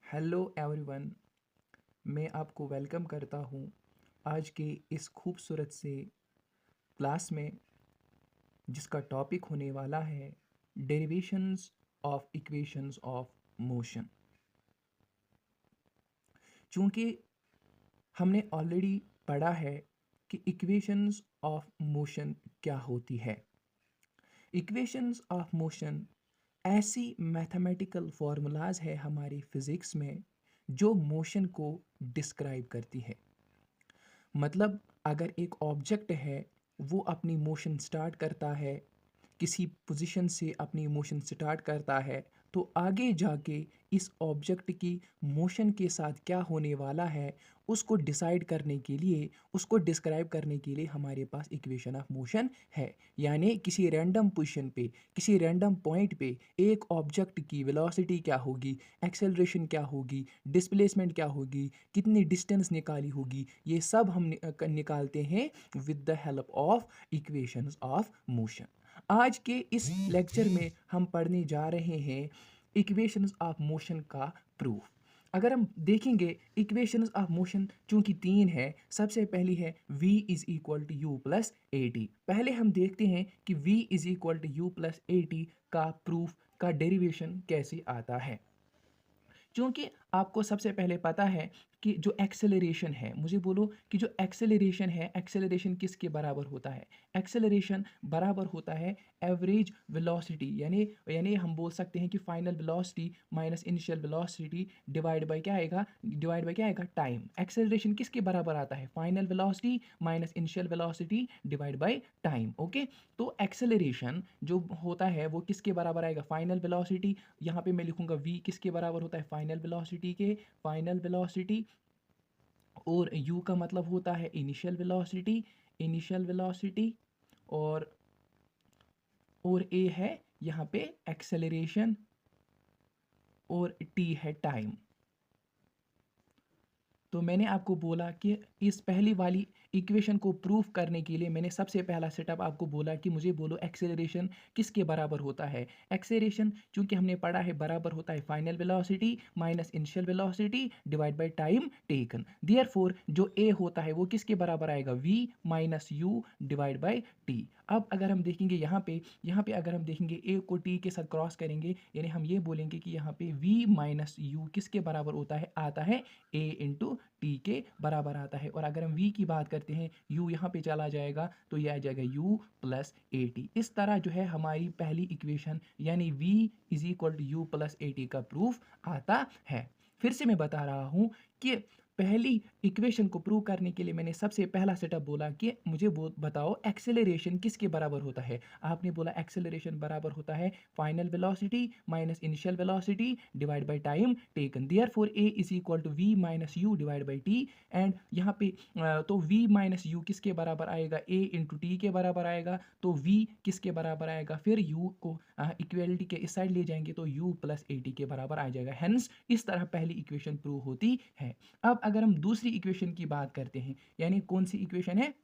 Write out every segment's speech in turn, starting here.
Hello everyone. मैं आपको welcome करता हूँ आज के इस खूबसूरत से क्लास में, जिसका टॉपिक होने वाला है derivations of equations of motion. चूँकि हमने ऑलरेडी पढ़ा है कि इक्वेशंस ऑफ मोशन क्या होती है। इक्वेशंस ऑफ मोशन ऐसी मैथमेटिकल फार्मूलाज है हमारी फिज़िक्स में जो मोशन को डिस्क्राइब करती है। मतलब अगर एक ऑब्जेक्ट है, वो अपनी मोशन स्टार्ट करता है, किसी पोजीशन से अपनी मोशन स्टार्ट करता है, तो आगे जाके इस ऑब्जेक्ट की मोशन के साथ क्या होने वाला है उसको डिसाइड करने के लिए, उसको डिस्क्राइब करने के लिए हमारे पास इक्वेशन ऑफ मोशन है। यानी किसी रैंडम पोजीशन पे, किसी रैंडम पॉइंट पे एक ऑब्जेक्ट की वेलोसिटी क्या होगी, एक्सेलरेशन क्या होगी, डिस्प्लेसमेंट क्या होगी, कितनी डिस्टेंस निकाली होगी, ये सब हम निकालते हैं with the help of equations of motion. आज के इस लेक्चर में हम पढ़ने जा रहे हैं इक्वेशंस ऑफ मोशन का प्रूफ। अगर हम देखेंगे इक्वेशंस ऑफ मोशन चूंकि तीन है, सबसे पहली है v is equal to you plus A t. पहले हम देखते हैं कि v is equal to you plus A T का प्रूफ का डेरिवेशन कैसे आता है। क्योंकि आपको सबसे पहले पता है कि जो एक्सेलरेशन है, मुझे बोलो कि जो एक्सेलरेशन है, एक्सेलरेशन किसके बराबर होता है? एक्सेलरेशन बराबर होता है एवरेज वेलोसिटी, यानी यानी हम बोल सकते हैं कि final velocity minus initial velocity divide bye क्या आएगा टाइम। एक्सेलरेशन किसके बराबर आता है? Final velocity minus initial velocity divide by time. Okay, तो एक्सेलरेशन जो होता है वो किसके बराबर आएगा? Final velocity. यहाँ पे मैं लिखूंगा v किसके बराबर होता है? फाइनल वेलोसिटी के। फाइनल वेलोसिटी और u का मतलब होता है इनिशियल वेलोसिटी, इनिशियल वेलोसिटी। और a है यहाँ पे एक्सेलरेशन और t है टाइम। तो मैंने आपको बोला कि इस पहली वाली इक्वेशन को प्रूफ करने के लिए मैंने सबसे पहला सेटअप आपको बोला कि मुझे बोलो एक्सेलरेशन किसके बराबर होता है। एक्सेलरेशन चूंकि हमने पढ़ा है बराबर होता है final velocity minus initial velocity divide by time taken. Therefore जो ए होता है वो किसके बराबर आएगा? v minus you divide by T. अब अगर हम देखेंगे यहाँ पे अगर हम देखेंगे a को t के साथ क्रॉस करेंगे, यानी हम ये बोलेंगे कि यहाँ पे v माइनस यू किसके बराबर होता है? आता है a इंटू टी के बराबर आता है। और अगर हम v की बात करते हैं, u यहाँ पे चला जाएगा तो ये आ जाएगा u प्लस ए टी। इस तरह जो है हमारी पहली इक्वेशन यानी v is equal to you plus A T का प्रूफ आता है। फिर से मैं बता रहा हूँ कि पहली इक्वेशन को प्रूव करने के लिए मैंने सबसे पहला सेटअप बोला कि मुझे बताओ एक्सेलरेशन किसके बराबर होता है। आपने बोला एक्सेलरेशन बराबर होता है final velocity minus initial velocity divide by time taken. Therefore a is equal to v minus you divide by t. And यहाँ पे तो v माइनस यू किसके बराबर आएगा? a इंटू टी के बराबर आएगा। तो v किसके बराबर आएगा? फिर u को इक्वेलिटी के इस साइड ले जाएंगे तो u प्लस ए टी के बराबर आ जाएगा। हेंस इस तरह पहली इक्वेशन प्रूव होती है। अब अगर हम दूसरी इक्वेशन की बात करते हैं, यानी कौन सी इक्वेशन है?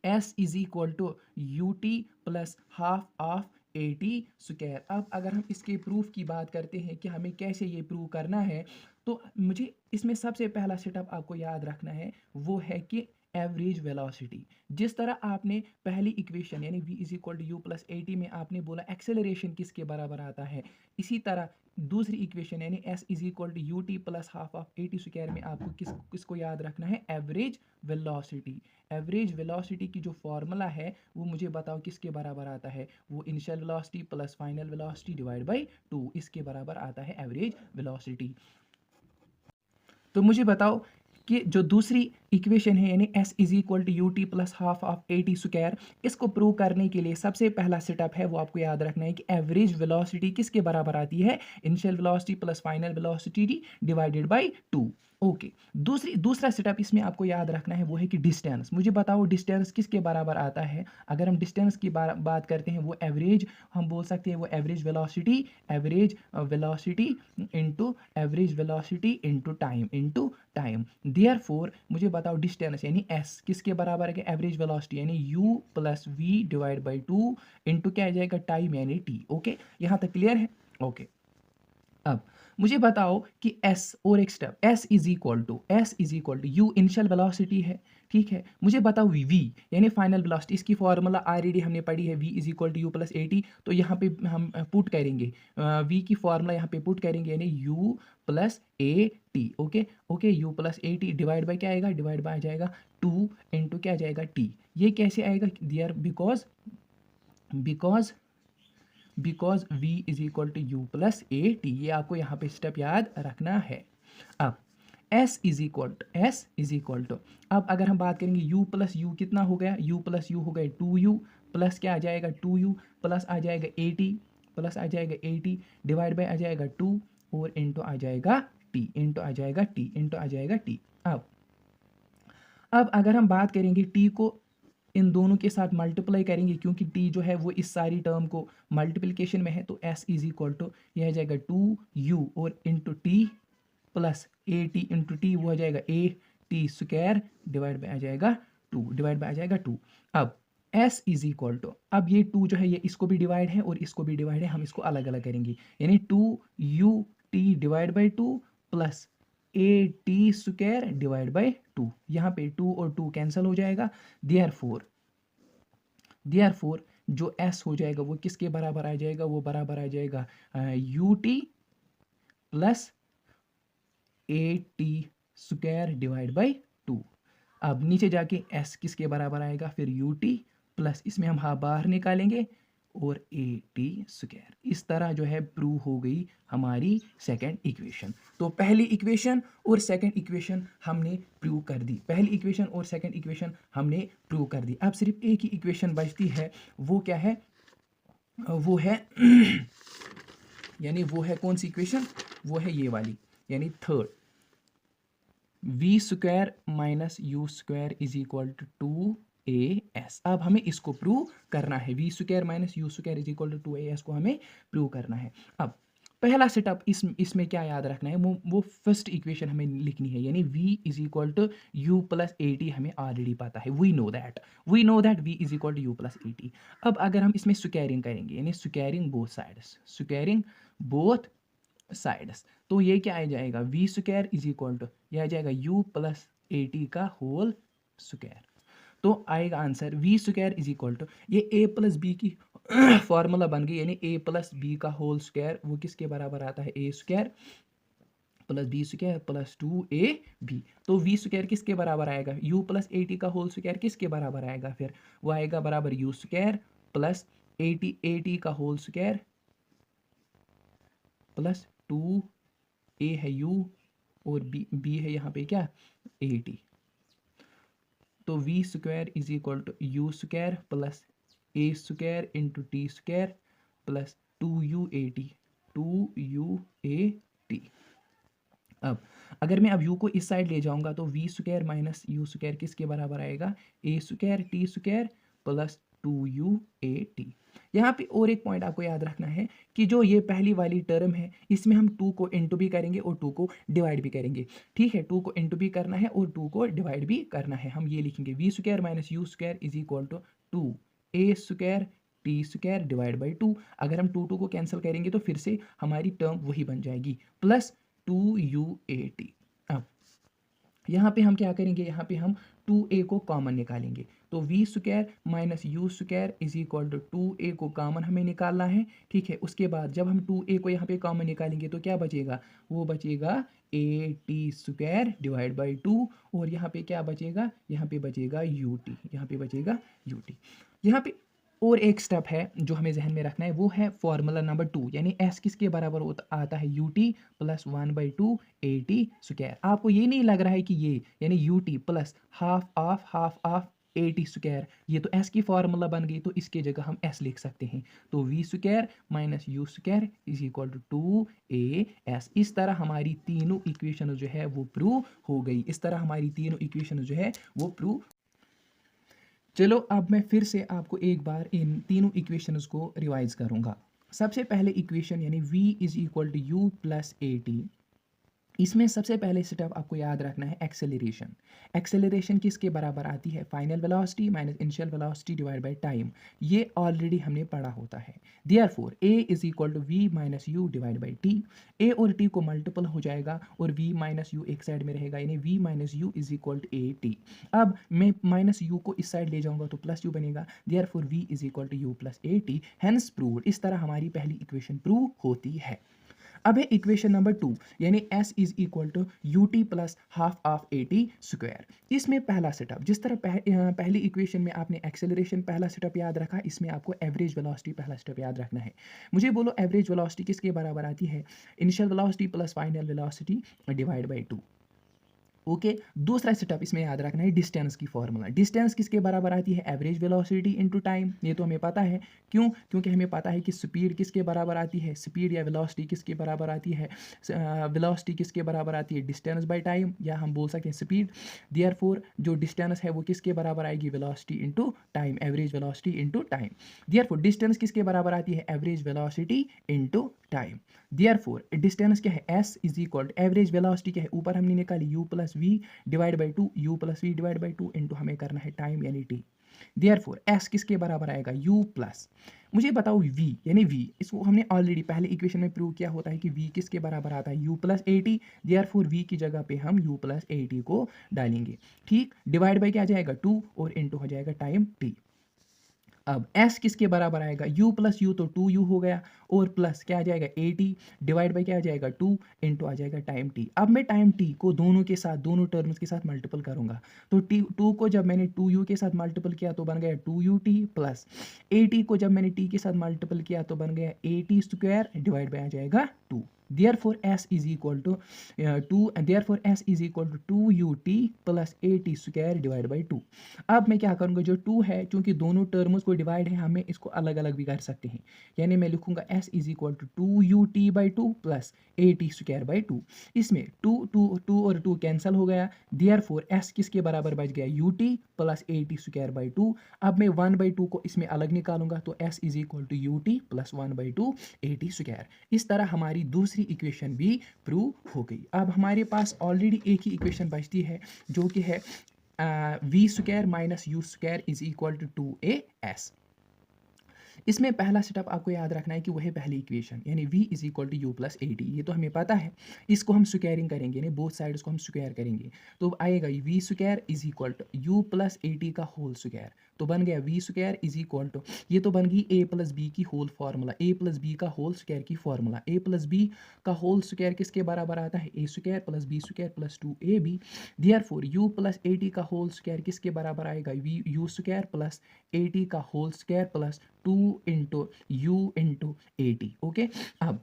s is equal to U T plus half of A T square. अब अगर हम इसके प्रूफ की बात करते हैं कि हमें कैसे ये प्रूव करना है, तो मुझे इसमें सबसे पहला सेटअप आपको याद रखना है, वो है कि एवरेज वेलोसिटी। जिस तरह आपने पहली इक्वेशन यानी v is equal to you plus A t में आपने बोला एक्सेलरेशन किसके बराबर आता है, इसी तरह दूसरी इक्वेशन यानी s is equal to U T plus half of A T square में आपको किसको याद रखना है? Average velocity. एवरेज वेलोसिटी की जो फॉर्मूला है वो मुझे बताओ किसके बराबर आता है? वो initial velocity plus final velocity divide bye 2, इसके बराबर आता है एवरेज वेलोसिटी। तो मुझे बताओ कि जो दूसरी इक्वेशन है यानी s is equal to U T plus half of A T square, इसको प्रूव करने के लिए सबसे पहला सेटअप है वो आपको याद रखना है कि एवरेज वेलोसिटी किसके बराबर आती है? Initial velocity plus final velocity divided by 2। Okay, दूसरा सेटअप इसमें आपको याद रखना है वो है कि डिस्टेंस। मुझे बताओ डिस्टेंस किसके बराबर आता है? अगर हम डिस्टेंस की बात करते हैं, वो एवरेज, हम बोल सकते हैं वो average velocity into time. Therefore मुझे बताओ डिस्टेंस यानी s किसके बराबर है? एवरेज वेलोसिटी यानी u plus v divide by 2 into क्या आ जाएगा? टाइम यानी t। ओके, यहाँ तक क्लियर है? ओके, अब मुझे बताओ कि s और एक step s is equal to u initial velocity है, ठीक है। मुझे बताओ v यानी फाइनल वेलोसिटी, इसकी फॉर्मूला ऑलरेडी हमने पढ़ी है, v is equal to you plus A t. तो यहाँ पे हम पुट करेंगे v की फॉर्मूला यहाँ पे पुट करेंगे, यानी u plus A T. Okay okay, u plus A T divide by क्या आएगा, डिवाइड बाई आ जाएगा 2 इंटू क्या आ जाएगा t। ये कैसे आएगा there, because v is equal to you plus A T. ये आपको यहाँ पे स्टेप याद रखना है। अब s इज इक्वल टू अब अगर हम बात करेंगे u प्लस यू कितना हो गया, u प्लस यू हो गया 2u प्लस क्या आ जाएगा 2u प्लस आ जाएगा 80 प्लस आ जाएगा 80 डिवाइड बाई आ जाएगा 2 और इंटू आ जाएगा t इंटू आ जाएगा t इंटू आ जाएगा t। अब अगर हम बात करेंगे t को इन दोनों के साथ मल्टीप्लाई करेंगे, क्योंकि t जो है वो इस सारी टर्म को मल्टीप्लिकेशन में है, तो s इज इक्वल टू यह आ जाएगा 2u और इंटू टी प्लस ए टी इंटू टी, वो आ जाएगा A T square divide by आ जाएगा 2 डिवाइड बाई आ जाएगा 2। अब s इज इक्वल टू, अब ये 2 जो है ये इसको भी डिवाइड है और इसको भी डिवाइड है, हम इसको अलग अलग करेंगे, यानी 2u T divide by 2 plus A T square divide by 2। यहाँ पे 2 और 2 कैंसिल हो जाएगा, देयरफॉर जो s हो जाएगा वो किसके बराबर आ जाएगा, वो बराबर आ जाएगा U T plus A T square divide by 2। अब नीचे जाके s किसके बराबर आएगा, फिर यू टी प्लस इसमें हम बाहर निकालेंगे और ए टी स्क्वायर। इस तरह जो है प्रूव हो गई हमारी सेकंड इक्वेशन। तो पहली इक्वेशन और सेकंड इक्वेशन हमने प्रूव कर दी, पहली इक्वेशन और सेकंड इक्वेशन हमने प्रूव कर दी। अब सिर्फ एक ही इक्वेशन बचती है, वो क्या है, वो है यानी वो है कौन सी इक्वेशन, वो है ये वाली, यानी third, v square minus you square is equal to A s. अब हमें इसको प्रूव करना है, v square minus you square is equal to A s को हमें प्रूव करना है। अब पहला सेटअप इसमें क्या याद रखना है, वो फर्स्ट इक्वेशन हमें लिखनी है, यानी v is equal to you plus A t हमें ऑलरेडी पता है, we know that v is equal to you plus A T. अब अगर हम इसमें स्क्वायरिंग करेंगे, यानी स्क्वायरिंग बोथ साइड्स, तो ये क्या आ जाएगा, v square is equal to यह आ जाएगा u प्लस ए टी का होल स्क्वायर। तो आएगा answer v square is equal to, ये a प्लस बी की फॉर्मूला बन गई, यानी a प्लस बी का होल स्क्वायर वो किसके बराबर आता है, a square plus b square plus 2ab। तो v स्क्वायर किसके बराबर आएगा, u प्लस ए टी का होल स्क्वायर किसके बराबर आएगा, फिर वो आएगा बराबर u square plus A T का होल स्क्वायर प्लस 2a है u और b है यहाँ पे क्या ए टी। तो v square is equal to you square plus a square into T square plus 2u A T. अब अगर मैं अब u को इस साइड ले जाऊंगा तो v square minus you square किसके बराबर आएगा, A square T square plus 2u A T. यहाँ पे और एक पॉइंट आपको याद रखना है कि जो ये पहली वाली टर्म है इसमें हम 2 को इंटू भी करेंगे और 2 को डिवाइड भी करेंगे, ठीक है। 2 को इंटू भी करना है और 2 को डिवाइड भी करना है। हम ये लिखेंगे v square minus you square is equal to 2a square T square divide by 2। अगर हम 2 को कैंसिल करेंगे तो फिर से हमारी टर्म वही बन जाएगी प्लस 2u8। अब यहाँ पे हम क्या करेंगे, यहाँ पे हम 2a को कॉमन निकालेंगे, तो v square minus you square is equal to 2a को कॉमन हमें निकालना है, ठीक है। उसके बाद जब हम 2a को यहाँ पे कॉमन निकालेंगे तो क्या बचेगा, वो बचेगा A T square divide by 2 और यहाँ पे क्या बचेगा, यहाँ पे बचेगा यू टी, यहाँ पे बचेगा यू टी। यहाँ पे और एक स्टेप है जो हमें जहन में रखना है, वो है फॉर्मूला नंबर 2, यानी s किसके बराबर आता है U T plus 1/2 a T square. आपको ये नहीं लग रहा है कि ये यानी U T plus half of A T square, ये तो s की फॉर्मूला बन गई, तो इसके जगह हम s लिख सकते हैं। तो v square minus you square is equal to 2as। इस तरह हमारी तीनों इक्वेशन जो है वो प्रूव हो गई, इस तरह हमारी तीनों इक्वेशन जो है वो प्रूव। चलो अब मैं फिर से आपको एक बार इन तीनों इक्वेशंस को रिवाइज करूंगा। सबसे पहले इक्वेशन यानी v is equal to you plus A t, इसमें सबसे पहले स्टेप आपको याद रखना है एक्सेलरेशन। एक्सेलरेशन किसके बराबर आती है? Final velocity minus initial velocity divide by time. ये ऑलरेडी हमने पढ़ा होता है। Therefore A is equal to V minus you divide by T. A और टी को मल्टीपल हो जाएगा और वी माइनस यू एक साइड में रहेगा, यानी V minus U is equal to A T. अब मैं माइनस यू को इस साइड ले जाऊंगा तो प्लस यू बनेगा। Therefore v is equal to you plus A t, hence proved. इस तरह हमारी पहली इक्वेशन प्रूव होती है। अब है इक्वेशन नंबर 2, यानी s is equal to U T plus half of A T square. इसमें पहला सेटअप, जिस तरह पहली इक्वेशन में आपने एक्सेलरेशन पहला सेटअप याद रखा, इसमें आपको एवरेज वेलोसिटी पहला स्टेप याद रखना है। मुझे बोलो एवरेज वेलोसिटी किसके बराबर आती है? Initial velocity plus final velocity divide by 2। Okay, दूसरा सेटअप इसमें याद रखना है डिस्टेंस की फॉर्मूला। डिस्टेंस किसके बराबर आती है? Average velocity into time. ये तो हमें पता है। क्यों? क्योंकि हमें पता है कि स्पीड किसके बराबर आती है? स्पीड या वेलोसिटी किसके बराबर आती है? वेलोसिटी किसके बराबर आती है? डिस्टेंस बाय टाइम, या हम बोल सकते हैं स्पीड। देयरफॉर जो डिस्टेंस है वो किसके बराबर आएगी? Velocity into time, average velocity into time. Therefore distance किसके बराबर आती है? Average velocity into time. Therefore distance क्या है? s is equal to average velocity क्या है? ऊपर हमने निकाली u plus v divide by 2, u plus v divide by 2 into हमें करना है टाइम यानी t। देयरफॉर s किसके बराबर आएगा? u प्लस, मुझे बताओ v, यानी v, इसको हमने ऑलरेडी पहले इक्वेशन में प्रूव किया होता है कि v किसके बराबर आता है? u plus A T. Therefore v की जगह पे हम u प्लस ए टी को डालेंगे। ठीक, डिवाइड बाई क्या आ जाएगा? 2 और इंटू हो जाएगा टाइम t। अब s किसके बराबर आएगा? u प्लस यू, तो 2u हो गया, और प्लस क्या आ जाएगा? ए टी डिवाइड बाई क्या आ जाएगा? 2 इंटू आ जाएगा टाइम t। अब मैं टाइम t को दोनों के साथ, दोनों टर्म्स के साथ मल्टीपल करूंगा, तो 2 को जब मैंने 2u के साथ मल्टीपल किया तो बन गया 2ut प्लस ए टी को जब मैंने t के साथ मल्टीपल किया तो बन गया A T square divide by आ जाएगा 2। therefore s is equal to 2, therefore s is equal to 2ut plus A T square divide by 2। अब मैं क्या करूँगा? जो 2 है, क्योंकि दोनों टर्म्स को डिवाइड है, हमें इसको अलग अलग भी कर सकते हैं, यानी मैं लिखूंगा s is equal to 2ut by 2 plus A T square by 2। इसमें 2 और 2 कैंसिल हो गया। देयरफॉर s किसके बराबर बच गया? ut plus A T square by 2। अब मैं 1/2 को इसमें अलग निकालूंगा, तो s is equal to ut plus 1/2 a T square. इस तरह हमारी दूसरी इक्वेशन भी प्रूव हो गई। अब हमारे पास ऑलरेडी एक ही इक्वेशन बचती है, जो कि है v square minus you square is equal to 2as। इसमें पहला सेटअप आपको याद रखना है कि वह है पहली इक्वेशन, यानी v is equal to you plus A T. ये तो हमें पता है। इसको हम स्क्वायरिंग करेंगे, यानी बोथ साइड्स को हम स्क्वायर करेंगे, तो आएगा v square is equal to you plus A T का होल स्क्वायर, तो बन गया v square is equal to, ये तो बन गई a प्लस बी की whole formula, a plus b का होल स्क्वायर की फार्मूला। a प्लस बी का होल स्क्वायर किसके बराबर आता है? a square plus b square plus 2ab। Therefore u plus A T का होल स्क्वायर किसके बराबर आएगा? v you square plus A T का whole square plus 2 into U into A T. Okay, अब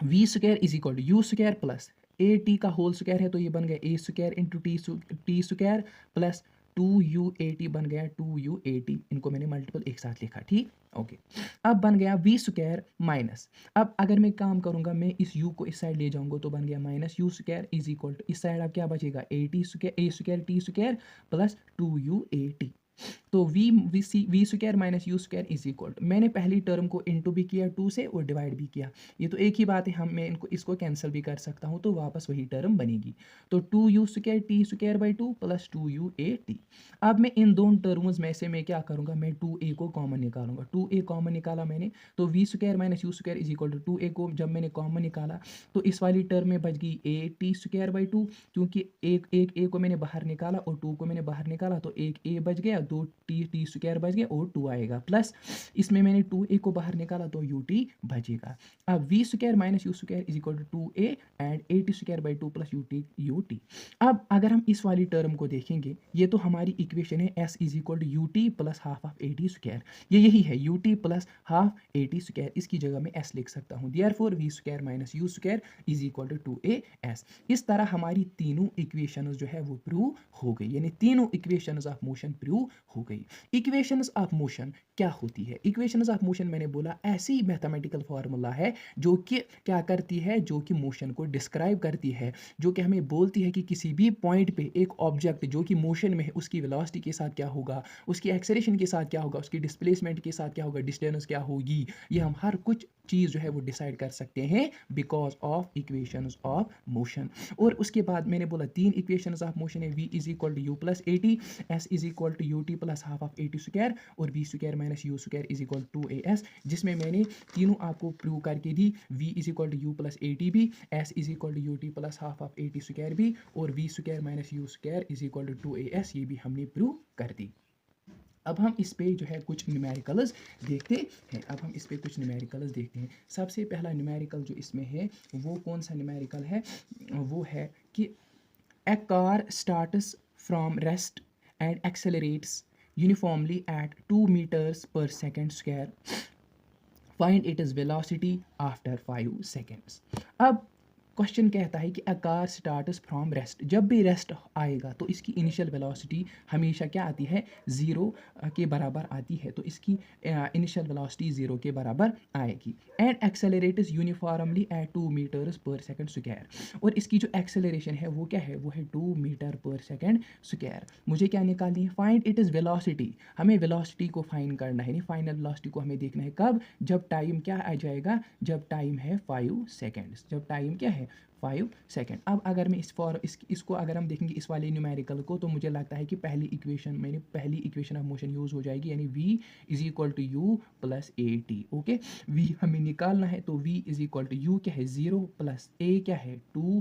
we square is equal to you square plus A T का whole square है, तो ये बन गया A square into T square plus 2u80 बन गया 2u80। इनको मैंने मल्टीपल एक साथ लिखा। ठीक, ओके। अब बन गया वी स्क्वायर माइनस, अब अगर मैं काम करूंगा, मैं इस u को इस साइड ले जाऊंगा, तो बन गया minus you square is equal to, इस साइड अब क्या बचेगा? A square T square plus 2u80। तो we square minus you square is equal to, मैंने पहली टर्म को इंटू भी किया 2 से और डिवाइड भी किया, ये तो एक ही बात है, मैं इसको कैंसिल भी कर सकता हूँ, तो वापस वही टर्म बनेगी। तो 2u square T square by 2 plus 2u80। अब मैं इन दोनों टर्म्स में से मैं क्या करूँगा? मैं 2a को कॉमन निकालूंगा। 2a कॉमन निकाला मैंने, तो we square minus you square is equal to 2a को जब मैंने कॉमन निकाला, तो इस वाली टर्म में बच गई ए टी स्क्वायर बाई 2, क्योंकि एक ए को मैंने बाहर निकाला और 2 को मैंने बाहर निकाला, तो एक ए बच गया, 2 टी स्क्वायर बच गया और 2 आएगा, प्लस इसमें मैंने 2a को बाहर निकाला तो ut बचेगा। अब we square minus you square is equal to 2a and a T square by 2 plus ut। अब अगर हम इस वाली टर्म को देखेंगे, ये तो हमारी इक्वेशन है s is equal to U T plus half of A T square, ये यही है ut plus half a T square, इसकी जगह मैं s लिख सकता हूँ। Therefore v square minus you square is equal to 2as। इस तरह हमारी तीनों इक्वेशंस जो है वो प्रूव हो गई, यानी तीनों इक्वेशंस ऑफ मोशन प्रूव हो गई। इक्वेशंस ऑफ मोशन क्या होती है? इक्वेशंस ऑफ मोशन मैंने बोला ऐसी मैथमेटिकल फार्मूला है जो कि क्या करती है? जो कि मोशन को डिस्क्राइब करती है, जो कि हमें बोलती है कि किसी भी पॉइंट पे एक ऑब्जेक्ट जो कि मोशन में है, उसकी वेलोसिटी के साथ क्या होगा, उसकी एक्सेलरेशन के साथ क्या होगा, उसकी डिस्प्लेसमेंट के साथ क्या होगा, डिस्टेंस क्या होगी, ये हम हर कुछ चीज़ जो है वो डिसाइड कर सकते हैं because of equations of motion. और उसके बाद मैंने बोला 3 इक्वेशंस ऑफ मोशन है, v is equal to you plus A T, S is equal to U T plus half of A T square और we square minus you square is equal to A S, जिसमें मैंने तीनों आपको prove करके दी। v is equal to you plus A T भी, S is equal to U T plus half of A T square भी और we square minus you square is equal to A s, ये भी हमने prove कर दी। अब हम इस पे जो है कुछ न्यूमेरिकल्स देखते हैं। अब हम इस पे कुछ न्यूमेरिकल्स देखते हैं। सबसे पहला न्यूमेरिकल जो इसमें है वो कौन सा न्यूमेरिकल है, वो है कि a car starts from rest and accelerates uniformly at 2 meters per second square, find it is velocity after 5 seconds। अब क्वेश्चन कहता है कि a car starts from rest, जब भी रेस्ट आएगा तो इसकी इनिशियल वेलोसिटी हमेशा क्या आती है, 0 के बराबर आती है, तो इसकी इनिशियल वेलोसिटी 0 के बराबर आएगी। And accelerates uniformly at 2 meters per second square, और इसकी जो एक्सेलरेशन है वो क्या है, वो है 2 meter per second square। मुझे क्या निकालनी है, फाइंड इट इज़ वेलोसिटी, हमें वेलोसिटी को फाइंड करना है, नहीं फाइनल वेलोसिटी को हमें देखना है कब, जब टाइम क्या आ जाएगा, जब टाइम है 5 seconds, जब टाइम क्या है 5 सेकेंड। अब अगर मैं इसको अगर हम देखेंगे इस वाले न्यूमेरिकल को, तो मुझे लगता है कि पहली इक्वेशन ऑफ मोशन यूज़ हो जाएगी, यानी v is equal to you plus A T. Okay, v हमें निकालना है, तो v is equal to u क्या है 0 प्लस a क्या है 2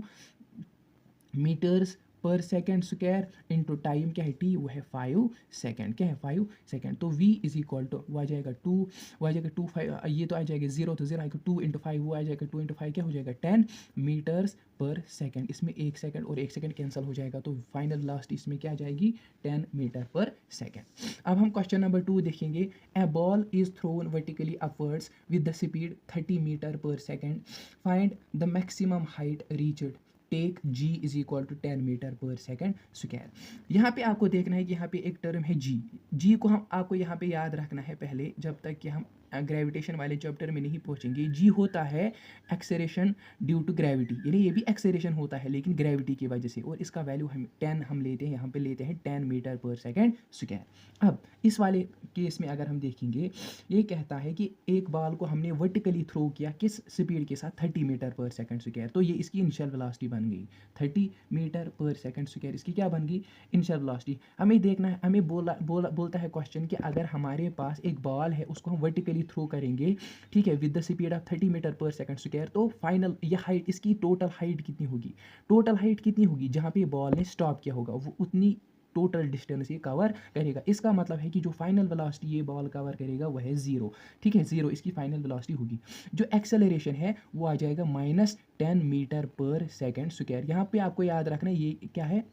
meters पर सेकेंड स्क्वायर इंटू टाइम क्या है t, वो है 5 सेकेंड, क्या है 5 सेकेंड। तो v इज इक्वल टू वो आ जाएगा 2, वो आ जाएगा 2 5, ये तो आ जाएगा 0 तो 0 आएगा 2 इंटू 5, वो आ जाएगा 2 इंटू 5 क्या हो जाएगा 10 meters पर सेकेंड। इसमें 1 सेकेंड और 1 सेकेंड कैंसिल हो जाएगा, तो फाइनल लास्ट इसमें क्या आ जाएगी 10 meter पर सेकेंड। अब हम क्वेश्चन नंबर 2 देखेंगे। A ball is thrown vertically upwards with the speed 30 meter per second, find the maximum height reached, take g is equal to 10 meter per second square. यहाँ पे आपको देखना है कि यहाँ पे एक टर्म है g को हम आपको यहाँ पे याद रखना है पहले, जब तक कि हम ग्रेविटेशन वाले चैप्टर में नहीं पहुँचेंगे। g होता है एक्सेलेरेशन ड्यू टू ग्रेविटी, यानी ये भी एक्सेलेरेशन होता है लेकिन ग्रेविटी की वजह से, और इसका वैल्यू हम 10 हम लेते हैं, यहाँ पे लेते हैं 10 meter पर सेकेंड स्क्वायर। अब इस वाले केस में अगर हम देखेंगे, ये कहता है कि एक बॉल को हमने वर्टिकली थ्रो किया किस स्पीड के साथ 30 meter पर सेकेंड स्क्वायर, तो ये इसकी इनिशियल वेलोसिटी बन गई 30 meter पर सेकेंड स्क्वायर, इसकी क्या बन गई इनिशियल वेलोसिटी। हमें देखना है, हमें बोलता है क्वेश्चन कि अगर हमारे पास एक बॉल है उसको हम वर्टिकली थ्रो करेंगे, ठीक है, with the speed of 30 meter per second square, तो फाइनल ये हाइट, इसकी टोटल हाइट कितनी होगी, टोटल हाइट कितनी होगी जहाँ पे बॉल ने स्टॉप किया होगा वो उतनी टोटल डिस्टेंस ये कवर करेगा। इसका मतलब है कि जो फाइनल वेलोसिटी ये बॉल कवर करेगा वह है 0, ठीक है, 0 इसकी फाइनल वेलोसिटी होगी। जो एक्सेलरेशन है वो आ जाएगा -10 meter पर सेकेंड स्क्वायर। यहाँ पे आपको याद रखना है ये क्या है,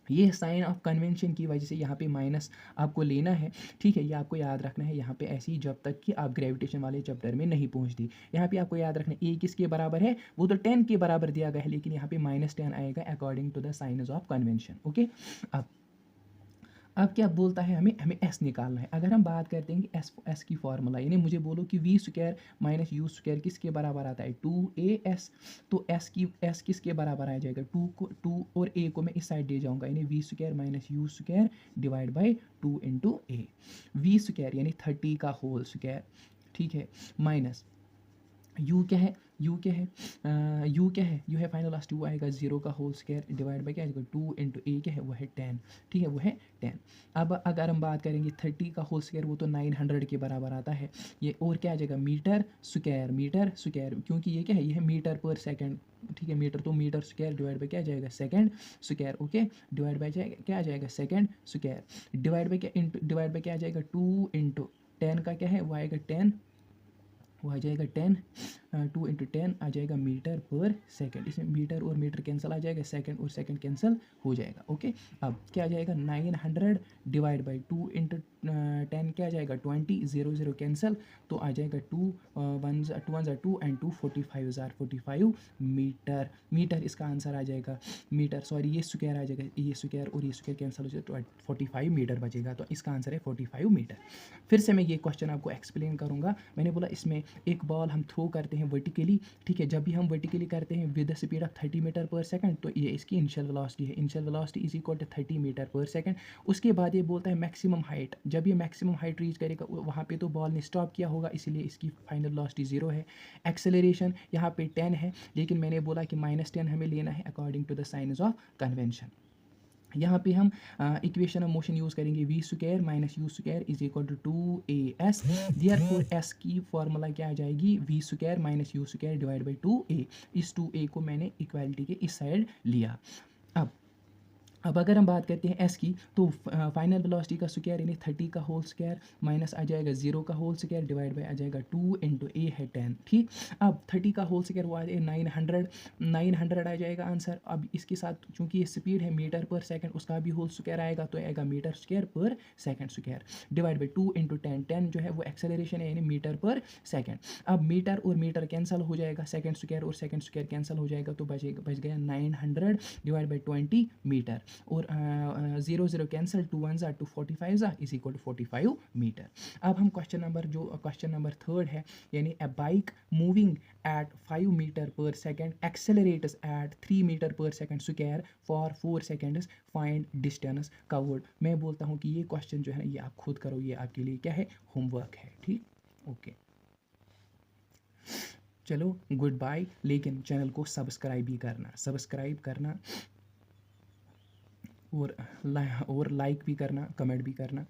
ये साइन ऑफ कन्वेंशन की वजह से यहाँ पे माइनस आपको लेना है, ठीक है, ये आपको याद रखना है यहाँ पे ऐसे ही, जब तक कि आप ग्रेविटेशन वाले चैप्टर में नहीं पहुँचती। यहाँ पे आपको याद रखना है a किसके बराबर है, वो तो 10 के बराबर दिया गया है, लेकिन यहाँ पे -10 आएगा according to the science of convention. Okay, अब क्या बोलता है, हमें s निकालना है। अगर हम बात करते हैं कि s की फार्मूला, यानी मुझे बोलो कि v square minus you square किसके बराबर आता है 2as, तो s किसके बराबर आ जाएगा 2 और a को मैं इस साइड ले जाऊंगा, यानी v square minus you square divide by 2 into a, v square यानी 30 का होल स्क्वायर, ठीक है, माइनस u क्या है, u क्या है, u है फाइनल लास्ट, u आएगा 0 का होल स्क्वायर डिवाइड बाई क्या आएगा 2 इंटू ए क्या है वो है 10, ठीक है, वो है 10। अब अगर हम बात करेंगे 30 का होल स्क्वायर, वो तो 900 के बराबर आता है, ये और क्या आ जाएगा मीटर स्क्वायर, क्योंकि ये क्या है, ये है मीटर पर सेकेंड, ठीक है, मीटर तो मीटर स्क्वायर डिवाइड बाई क्या आ जाएगा second square, okay, divide by क्या आ जाएगा सेकेंड स्क्वायर, डिवाइड बाई क्या आ जाएगा 2 इंटू 10 का क्या है वो आएगा 10, वो आ जाएगा 10, 2 इंटू 10 आ जाएगा मीटर पर सेकेंड, इसमें मीटर और मीटर कैंसिल आ जाएगा, सेकेंड और सेकेंड कैंसिल हो जाएगा। ओके, अब क्या आ जाएगा 900 डिवाइड बाई 2 इंटू 10 क्या आ जाएगा 20, 0 0 कैंसिल, तो आ जाएगा 2 1 2 एंड 2 45 मीटर इसका आंसर आ जाएगा, मीटर सॉरी ये स्क्वायर आ जाएगा, ये स्क्वायर और ये स्क्वायर कैंसिल हो जाएगा तो 45 मीटर बचेगा, तो इसका आंसर है 45 मीटर। फिर से मैं ये क्वेश्चन आपको एक्सप्लेन करूँगा। मैंने बोला इसमें एक बॉल हम थ्रो करते हैं हैं वर्टिकली, ठीक है, जब भी हम वर्टिकली करते हैं with the speed of 30 metre per second, तो ये इसकी इनिशियल वेलोसिटी है। Initial velocity is equal to 30 metre per second. उसके बाद ये बोलता है मैक्सिमम हाइट, जब ये मैक्सिमम हाइट रीच करेगा वहाँ पे तो बॉल ने स्टॉप किया होगा, इसीलिए इसकी फाइनल वेलोसिटी 0 है। एक्सेलरेशन यहाँ पे 10 है, लेकिन मैंने बोला कि -10 हमें लेना है according to the science of convention. यहाँ पे हम इक्वेशन ऑफ मोशन यूज़ करेंगे v square minus you square is equal to 2as। Therefore s की फॉर्मूला क्या आ जाएगी, v square minus you square divide by 2a। इस 2a को मैंने इक्वालिटी के इस साइड लिया। अब अगर हम बात करते हैं एस की, तो फाइनल वेलोसिटी का स्क्वायर यानी 30 का होल स्क्वायर माइनस आ जाएगा 0 का होल स्क्वायर डिवाइड बाय आ जाएगा 2 इंटू ए है 10, ठीक। अब 30 का होल स्क्वायर वो आ जाएगा 900 आ जाएगा आंसर। अब इसके साथ चूंकि ये स्पीड है मीटर पर सेकंड, उसका भी होल स्क्वायर आएगा तो आएगा मीटर स्क्वायर पर second square divide by 2 into 10 जो है वो एक्सेलरेशन है यानी मीटर पर सेकंड। अब मीटर और मीटर कैंसिल हो जाएगा, सेकंड स्क्वायर और सेकंड स्क्वायर कैंसिल हो जाएगा, तो बच गया 900 डिवाइड बाई 20 मीटर। और 0 0 कैंसिल, 2 1 2 45 ज़ा इज इक्वल टू 45 मीटर। अब हम क्वेश्चन नंबर 3 है, यानी अ बाइक मूविंग एट 5 मीटर पर सेकेंड एक्सेलरेट्स एट 3 मीटर पर second square for 4 seconds, find distance covered. मैं बोलता हूँ कि ये क्वेश्चन जो है ये आप खुद करो, ये आपके लिए क्या है, होमवर्क है, ठीक, ओके। चलो गुड बाय, लेकिन चैनल को सब्सक्राइब करना और लाइक भी करना, कमेंट भी करना।